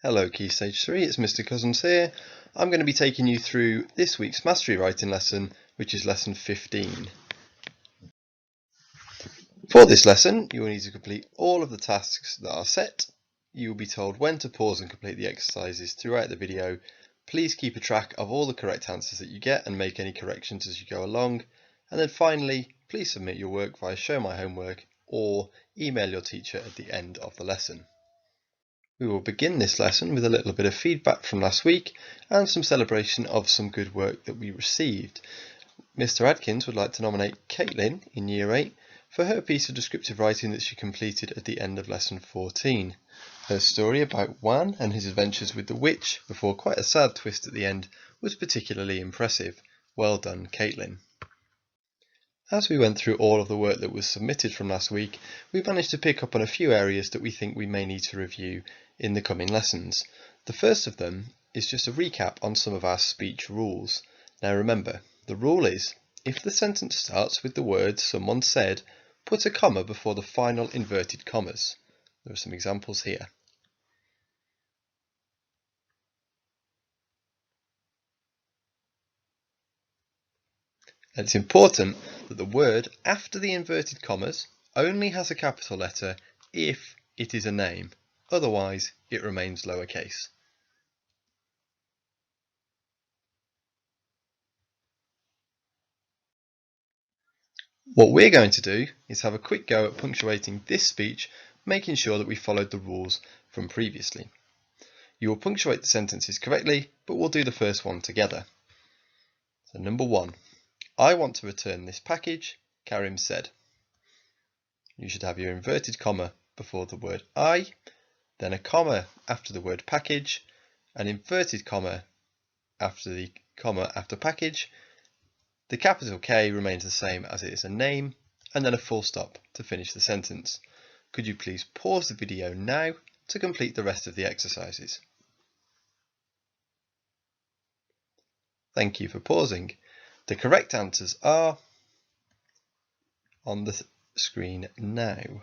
Hello Key Stage 3, it's Mr. Cousins here. I'm going to be taking you through this week's mastery writing lesson, which is lesson 15. For this lesson, you will need to complete all of the tasks that are set. You will be told when to pause and complete the exercises throughout the video. Please keep a track of all the correct answers that you get and make any corrections as you go along. And then finally, please submit your work via Show My Homework or email your teacher at the end of the lesson. We will begin this lesson with a little bit of feedback from last week and some celebration of some good work that we received. Mr. Adkins would like to nominate Caitlin in Year 8 for her piece of descriptive writing that she completed at the end of lesson 14. Her story about Juan and his adventures with the witch before quite a sad twist at the end was particularly impressive. Well done, Caitlin. As we went through all of the work that was submitted from last week, we managed to pick up on a few areas that we think we may need to review in the coming lessons. The first of them is just a recap on some of our speech rules. Now remember, the rule is, if the sentence starts with the words someone said, put a comma before the final inverted commas. There are some examples here. And it's important that the word after the inverted commas only has a capital letter if it is a name, otherwise it remains lowercase. What we're going to do is have a quick go at punctuating this speech, making sure that we followed the rules from previously. You will punctuate the sentences correctly, but we'll do the first one together. So number 1, I want to return this package, Karim said. You should have your inverted comma before the word I, then a comma after the word package, an inverted comma after the comma after package. The capital K remains the same as it is a name, and then a full stop to finish the sentence. Could you please pause the video now to complete the rest of the exercises? Thank you for pausing. The correct answers are on the screen now.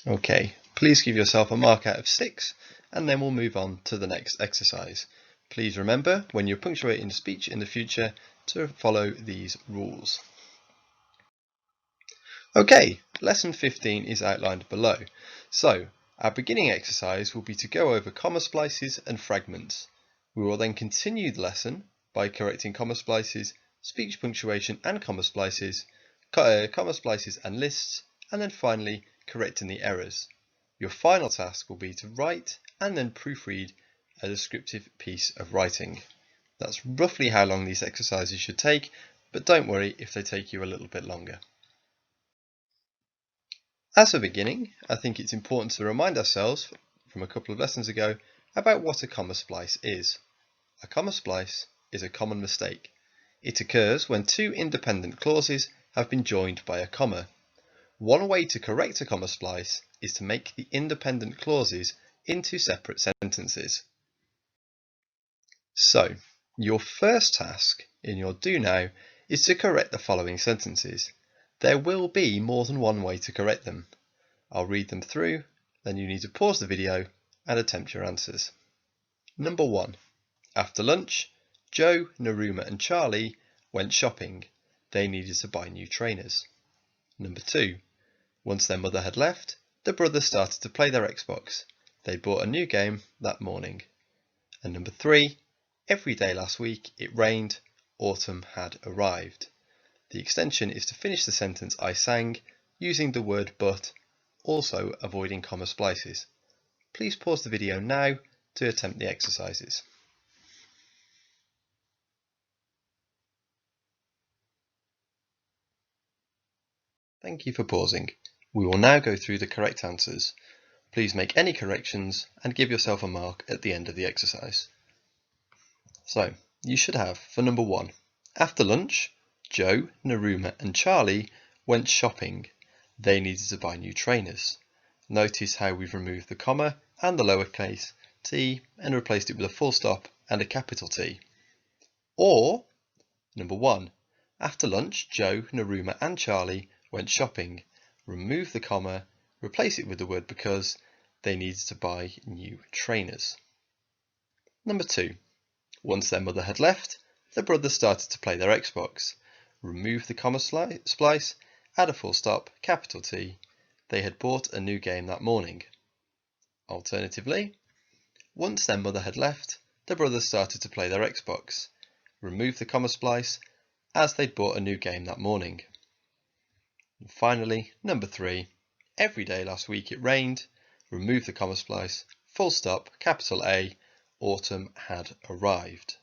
Okay, please give yourself a mark out of 6 and then we'll move on to the next exercise. Please remember when you're punctuating speech in the future to follow these rules. Okay, lesson 15 is outlined below. So, our beginning exercise will be to go over comma splices and fragments. We will then continue the lesson by correcting comma splices, speech punctuation and comma splices and lists, and then finally correcting the errors. Your final task will be to write and then proofread a descriptive piece of writing. That's roughly how long these exercises should take, but don't worry if they take you a little bit longer. As a beginning, I think it's important to remind ourselves from a couple of lessons ago about what a comma splice is. A comma splice is a common mistake. It occurs when two independent clauses have been joined by a comma. One way to correct a comma splice is to make the independent clauses into separate sentences. So, your first task in your do now is to correct the following sentences. There will be more than one way to correct them. I'll read them through, then you need to pause the video and attempt your answers. Number 1. After lunch, Joe, Naruma and Charlie went shopping. They needed to buy new trainers. Number 2. Once their mother had left, the brothers started to play their Xbox. They bought a new game that morning. And number 3. Every day last week it rained. Autumn had arrived. The extension is to finish the sentence I sang using the word but, also avoiding comma splices. Please pause the video now to attempt the exercises. Thank you for pausing. We will now go through the correct answers. Please make any corrections and give yourself a mark at the end of the exercise. So you should have, for number 1, after lunch, Joe, Naruma and Charlie went shopping. They needed to buy new trainers. Notice how we've removed the comma and the lowercase t and replaced it with a full stop and a capital T. Or, number 1, after lunch, Joe, Naruma and Charlie went shopping. Remove the comma, replace it with the word because they needed to buy new trainers. Number 2, once their mother had left, the brothers started to play their Xbox. Remove the comma splice, add a full stop, capital T. They had bought a new game that morning. Alternatively, once their mother had left, the brothers started to play their Xbox. Remove the comma splice, as they'd bought a new game that morning. And finally, number 3, every day last week it rained. Remove the comma splice, full stop, capital A, autumn had arrived.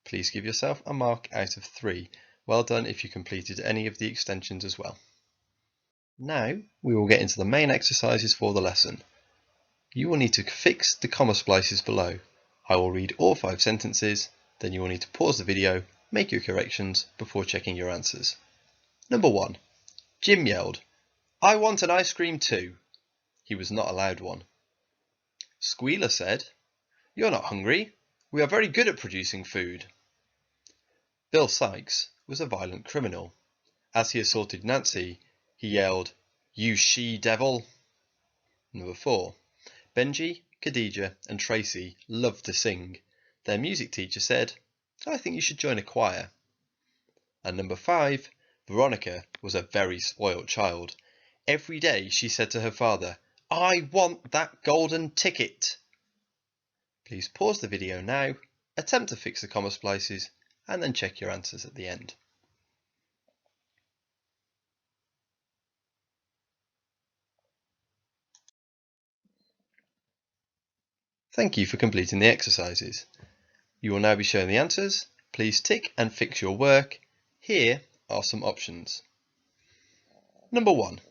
Please give yourself a mark out of 3. Well done if you completed any of the extensions as well. Now we will get into the main exercises for the lesson. You will need to fix the comma splices below. I will read all 5 sentences, then you will need to pause the video, make your corrections before checking your answers. Number 1. Jim yelled, "I want an ice cream too." He was not allowed one. Squealer said, "You're not hungry. We are very good at producing food." Bill Sikes was a violent criminal. As he assaulted Nancy, he yelled, "You she-devil." Number 4. Benji, Khadija and Tracy loved to sing. Their music teacher said, "I think you should join a choir." And number 5. Veronica was a very spoilt child. Every day she said to her father, "I want that golden ticket." Please pause the video now, attempt to fix the comma splices, and then check your answers at the end. Thank you for completing the exercises. You will now be shown the answers. Please tick and fix your work. Here are some options. Number 1.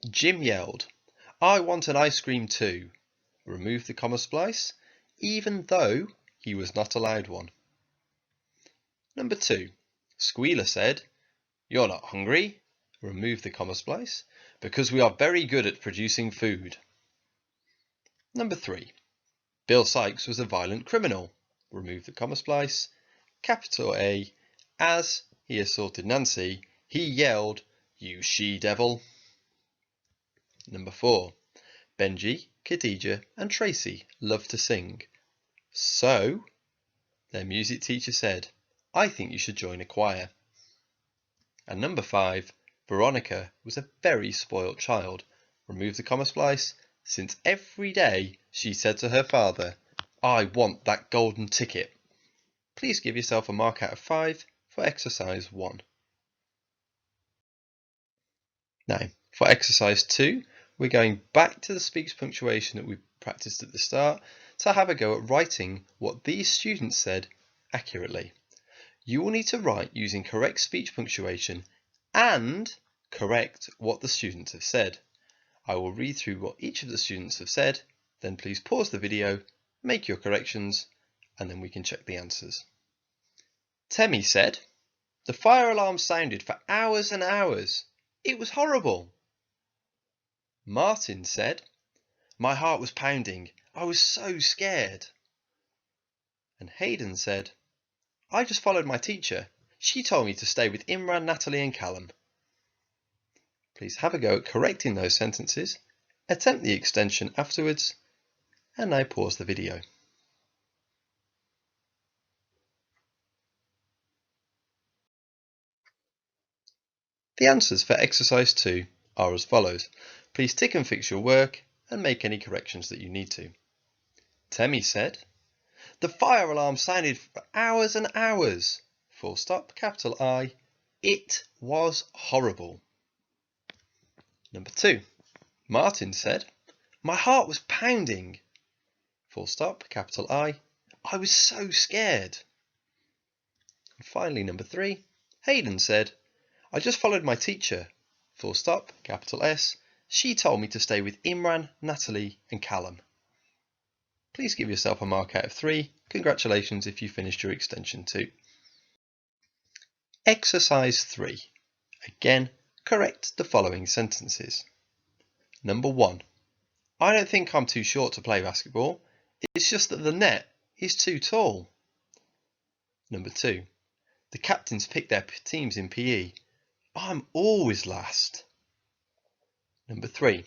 Jim yelled, "I want an ice cream too." Remove the comma splice, even though he was not allowed one. Number 2. Squealer said, "You're not hungry." Remove the comma splice, because we are very good at producing food. Number 3. Bill Sikes was a violent criminal. Remove the comma splice, capital A, as he assaulted Nancy, he yelled, "You she-devil." Number 4. Benji, Khadija and Tracy love to sing. So, their music teacher said, "I think you should join a choir." And number 5. Veronica was a very spoilt child. Remove the comma splice, since every day she said to her father, "I want that golden ticket." Please give yourself a mark out of 5 for exercise 1. Now, for exercise 2, we're going back to the speech punctuation that we practiced at the start to have a go at writing what these students said accurately. You will need to write using correct speech punctuation and correct what the students have said. I will read through what each of the students have said, then please pause the video, make your corrections, and then we can check the answers. Temmie said, "The fire alarm sounded for hours and hours. It was horrible." Martin said, "My heart was pounding. I was so scared." And Hayden said, "I just followed my teacher. She told me to stay with Imran, Natalie and Callum." Please have a go at correcting those sentences, attempt the extension afterwards, and now pause the video. The answers for exercise 2 are as follows. Please tick and fix your work and make any corrections that you need to. Temmie said, "The fire alarm sounded for hours and hours. Full stop, capital I. It was horrible." Number 2. Martin said, "My heart was pounding." Full stop, capital I. I was so scared. And finally, number 3. Hayden said, "I just followed my teacher." Full stop, capital S. She told me to stay with Imran, Natalie and Callum. Please give yourself a mark out of 3 Congratulations if you finished your extension too. Exercise 3. Again, correct the following sentences. Number 1. I don't think I'm too short to play basketball. It's just that the net is too tall. Number 2. The captains pick their teams in PE. I'm always last. Number 3.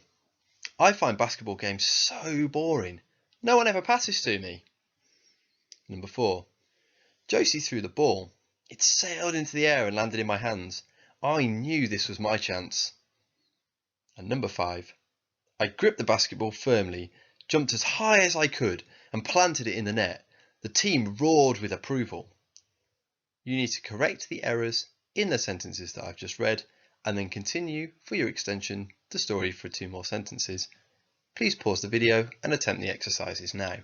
I find basketball games so boring. No one ever passes to me. Number 4. Josie threw the ball. It sailed into the air and landed in my hands. I knew this was my chance. And number 5. I gripped the basketball firmly, jumped as high as I could, and planted it in the net. The team roared with approval. You need to correct the errors in the sentences that I've just read, and then continue for your extension the story for 2 more sentences. Please pause the video and attempt the exercises now.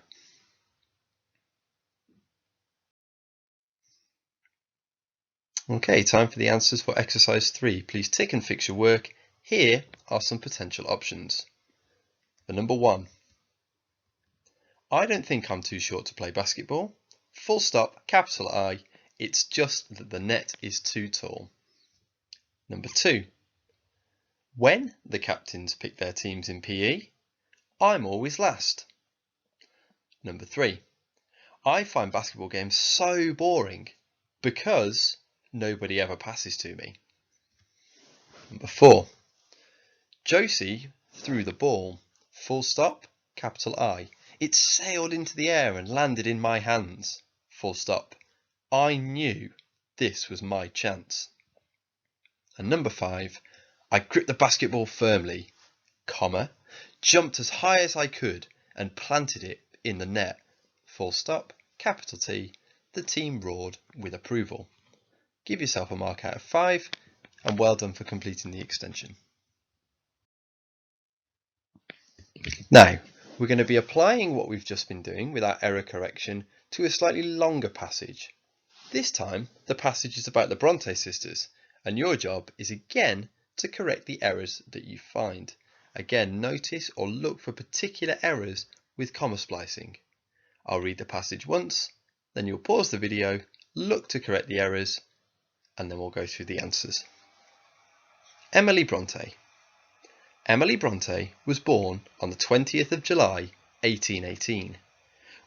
Okay, time for the answers for exercise 3. Please tick and fix your work. Here are some potential options. For number 1, I don't think I'm too short to play basketball. Full stop, capital I. It's just that the net is too tall. Number 2, when the captains pick their teams in PE, I'm always last. Number 3, I find basketball games so boring because nobody ever passes to me. Number 4, Josie threw the ball. Full stop, capital I. It sailed into the air and landed in my hands. Full stop. I knew this was my chance. And number 5, I gripped the basketball firmly, comma, jumped as high as I could and planted it in the net. Full stop, capital T. The team roared with approval. Give yourself a mark out of 5 and well done for completing the extension. Now, we're going to be applying what we've just been doing with our error correction to a slightly longer passage. This time, the passage is about the Bronte sisters, and your job is again to correct the errors that you find. Again, notice or look for particular errors with comma splicing. I'll read the passage once, then you'll pause the video, look to correct the errors, and then we'll go through the answers. Emily Bronte. Emily Bronte was born on the 20th of July, 1818.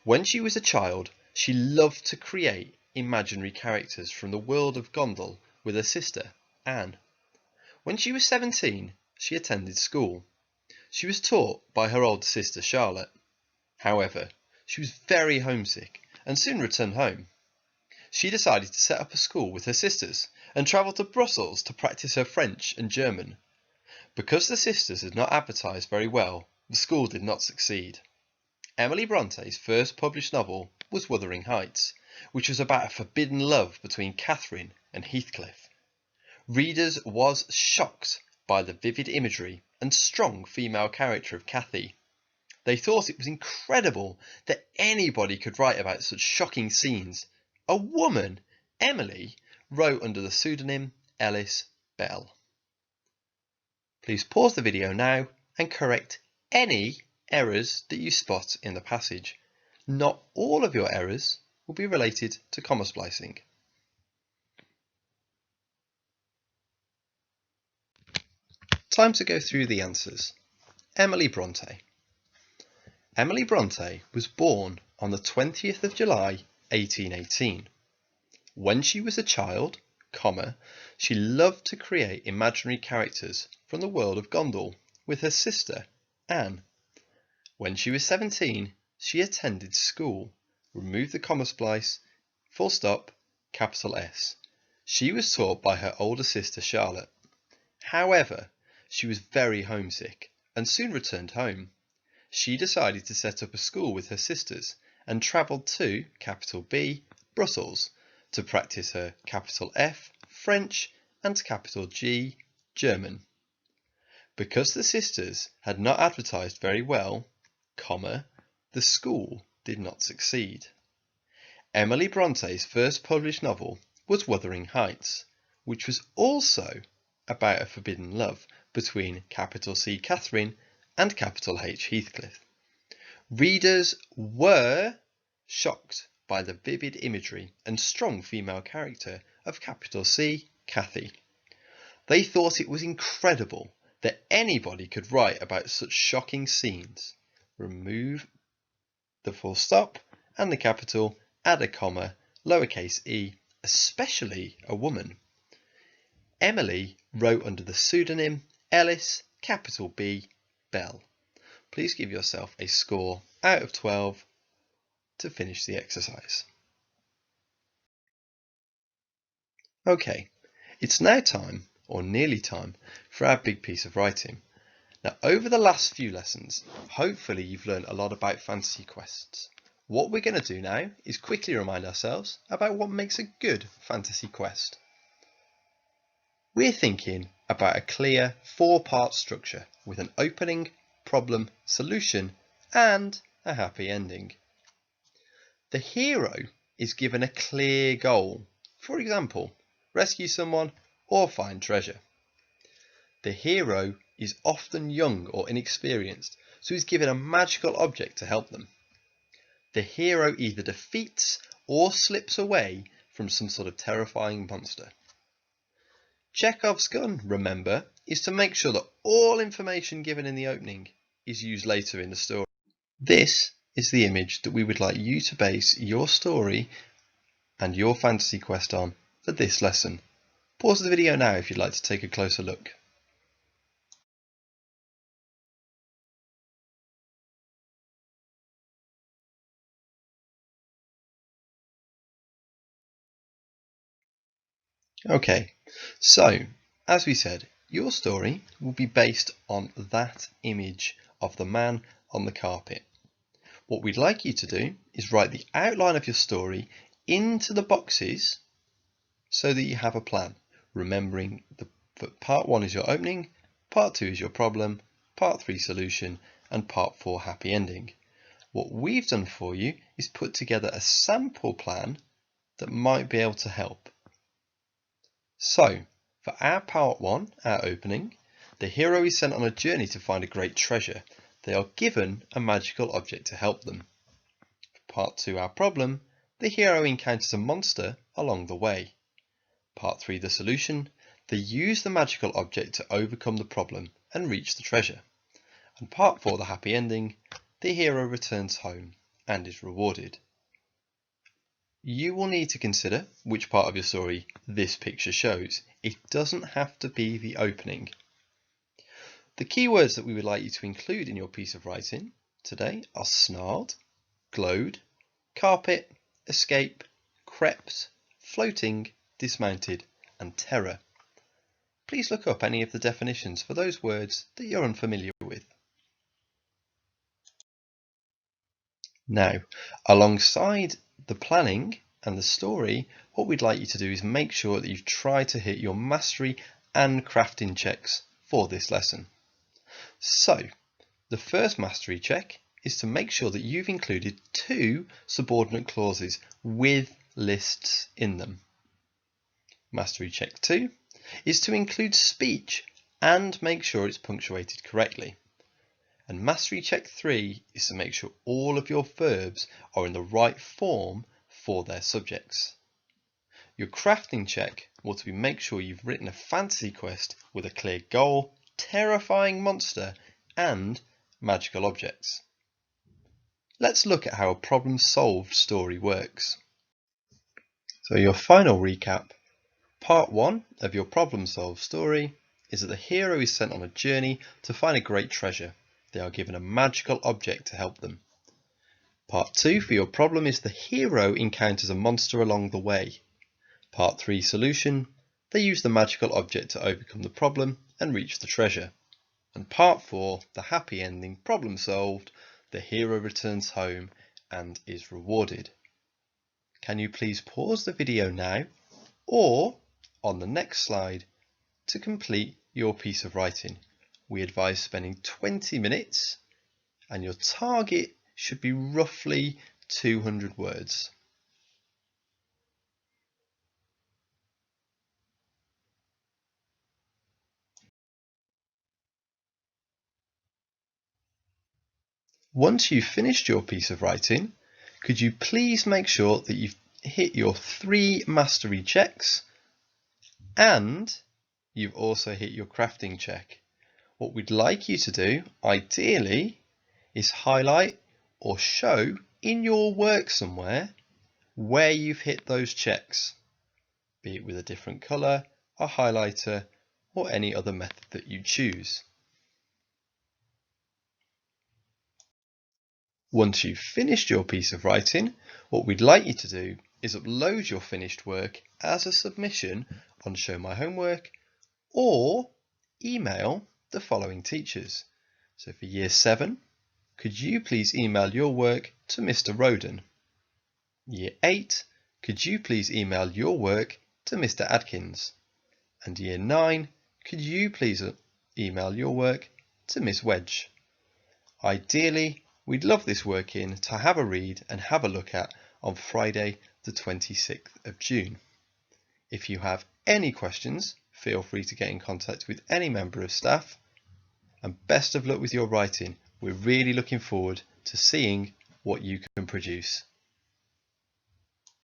When she was a child, she loved to create imaginary characters from the world of Gondal with her sister, Anne. When she was 17, she attended school. She was taught by her older sister, Charlotte. However, she was very homesick and soon returned home. She decided to set up a school with her sisters and travelled to Brussels to practice her French and German. Because the sisters had not advertised very well, the school did not succeed. Emily Bronte's first published novel was Wuthering Heights, which was about a forbidden love between Catherine and Heathcliff. Readers was shocked by the vivid imagery and strong female character of Cathy. They thought it was incredible that anybody could write about such shocking scenes. A woman, Emily, wrote under the pseudonym Ellis Bell. Please pause the video now and correct any errors that you spot in the passage. Not all of your errors will be related to comma splicing. Time to go through the answers. Emily Bronte. Emily Bronte was born on the 20th of July, 1818. When she was a child, comma, she loved to create imaginary characters from the world of Gondal with her sister, Anne. When she was 17, she attended school. Remove the comma splice, full stop, capital S. She was taught by her older sister, Charlotte. However, she was very homesick and soon returned home. She decided to set up a school with her sisters and travelled to, capital B, Brussels, to practice her capital F, French, and capital G, German. Because the sisters had not advertised very well, comma, the school did not succeed. Emily Bronte's first published novel was Wuthering Heights, which was also about a forbidden love between capital C, Catherine, and capital H, Heathcliff. Readers were shocked by the vivid imagery and strong female character of capital C, Kathy. They thought it was incredible that anybody could write about such shocking scenes. Remove the full stop and the capital, add a comma, lowercase e, especially a woman. Emily wrote under the pseudonym Ellis, capital B, Bell. Please give yourself a score out of 12 to finish the exercise. Okay, it's now time, or nearly time, for our big piece of writing. Now, over the last few lessons, hopefully you've learned a lot about fantasy quests. What we're going to do now is quickly remind ourselves about what makes a good fantasy quest. We're thinking about a clear 4-part structure with an opening, problem, solution, and a happy ending. The hero is given a clear goal. For example, rescue someone or find treasure. The hero is often young or inexperienced, so he's given a magical object to help them. The hero either defeats or slips away from some sort of terrifying monster. Chekhov's gun, remember, is to make sure that all information given in the opening is used later in the story. This is the image that we would like you to base your story and your fantasy quest on for this lesson. Pause the video now if you'd like to take a closer look. Okay, so as we said, your story will be based on that image of the man on the carpet. What we'd like you to do is write the outline of your story into the boxes so that you have a plan, remembering that part 1 is your opening, part 2 is your problem, part 3 solution, and part 4 happy ending. What we've done for you is put together a sample plan that might be able to help. So, for our part 1, our opening, the hero is sent on a journey to find a great treasure. They are given a magical object to help them. For part 2, our problem, the hero encounters a monster along the way. Part 3, the solution, they use the magical object to overcome the problem and reach the treasure. And part 4, the happy ending, the hero returns home and is rewarded. You will need to consider which part of your story this picture shows. It doesn't have to be the opening. The keywords that we would like you to include in your piece of writing today are snarled, glowed, carpet, escape, crept, floating, dismounted, and terror. Please look up any of the definitions for those words that you're unfamiliar with. Now, alongside the planning and the story, what we'd like you to do is make sure that you've tried to hit your mastery and crafting checks for this lesson. So, the first mastery check is to make sure that you've included 2 subordinate clauses with lists in them. Mastery check 2 is to include speech and make sure it's punctuated correctly. And mastery check 3 is to make sure all of your verbs are in the right form for their subjects. Your crafting check will be make sure you've written a fantasy quest with a clear goal, terrifying monster, and magical objects. Let's look at how a problem solved story works. So your final recap, part 1 of your problem solved story is that the hero is sent on a journey to find a great treasure. They are given a magical object to help them. Part 2 for your problem is the hero encounters a monster along the way. Part 3 solution, they use the magical object to overcome the problem and reach the treasure. And part 4, the happy ending, problem solved, the hero returns home and is rewarded. Can you please pause the video now or on the next slide to complete your piece of writing? We advise spending 20 minutes and your target should be roughly 200 words. Once you've finished your piece of writing, could you please make sure that you've hit your 3 mastery checks and you've also hit your crafting check. What we'd like you to do, ideally, is highlight or show in your work somewhere where you've hit those checks, be it with a different colour, a highlighter, or any other method that you choose. Once you've finished your piece of writing, what we'd like you to do is upload your finished work as a submission on Show My Homework or email the following teachers. So for Year 7, could you please email your work to Mr. Roden? Year 8, could you please email your work to Mr. Adkins? And Year 9, could you please email your work to Miss Wedge? Ideally, we'd love this work in to have a read and have a look at on Friday the 26th of June. If you have any questions, feel free to get in contact with any member of staff, and best of luck with your writing. We're really looking forward to seeing what you can produce.